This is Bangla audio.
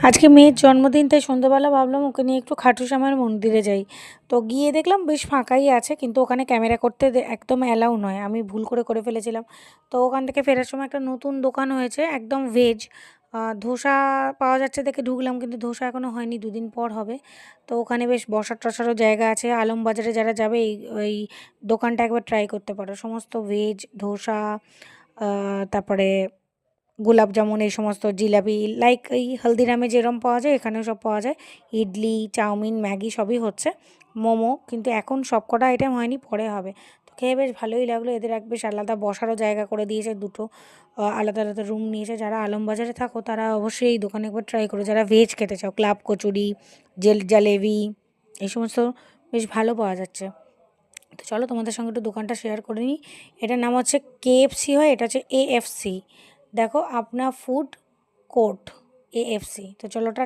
আজকে মেয়ের জন্মদিন, তাই সন্ধ্যাবেলা ভাবলাম ওকে নিয়ে একটু খাটু শ্যামার মন্দিরে যাই। তো গিয়ে দেখলাম বেশ ফাঁকাই আছে, কিন্তু ওখানে ক্যামেরা করতে একদম অ্যালাউ নয়, আমি ভুল করে ফেলেছিলাম। তো ওখান থেকে ফেরার সময় একটা নতুন দোকান হয়েছে একদম ভেজ, ধোসা পাওয়া যাচ্ছে দেখে ঢুকলাম, কিন্তু ধোসা এখনও হয়নি, দুদিন পর হবে। তো ওখানে বেশ বসার টসারও জায়গা আছে, আলমবাজারে যারা যাবে এই দোকানটা একবার ট্রাই করতে পারো, সমস্ত ভেজ ধোসা, তারপরে গোলাপ জামুন, এই সমস্ত জিলাপি, লাইক এই হলদিরামে যেরম পাওয়া যায় এখানেও সব পাওয়া যায়। ইডলি, চাউমিন, ম্যাগি সবই হচ্ছে। মোমো কিন্তু এখন সব কটা আইটেম হয়নি, পরে হবে। তো খেয়ে বেশ ভালোই লাগলো। এদের এক বেশ আলাদা বসারও জায়গা করে দিয়েছে, দুটো আলাদা রুম নিয়েছে। যারা আলমবাজারে থাকো তারা অবশ্যই এই দোকানে একবার ট্রাই করো, যারা ভেজ খেতে চাও। ক্লাব কচুরি, জালেবি, এই সমস্ত বেশ ভালো পাওয়া যাচ্ছে। তো চলো তোমাদের সঙ্গে একটু দোকানটা শেয়ার করে নিই। এটার নাম হচ্ছে KFC, হয়, এটা হচ্ছে AFC। দেখো, আপনা ফুড কোর্ট, AFC। তো চলো টাটা।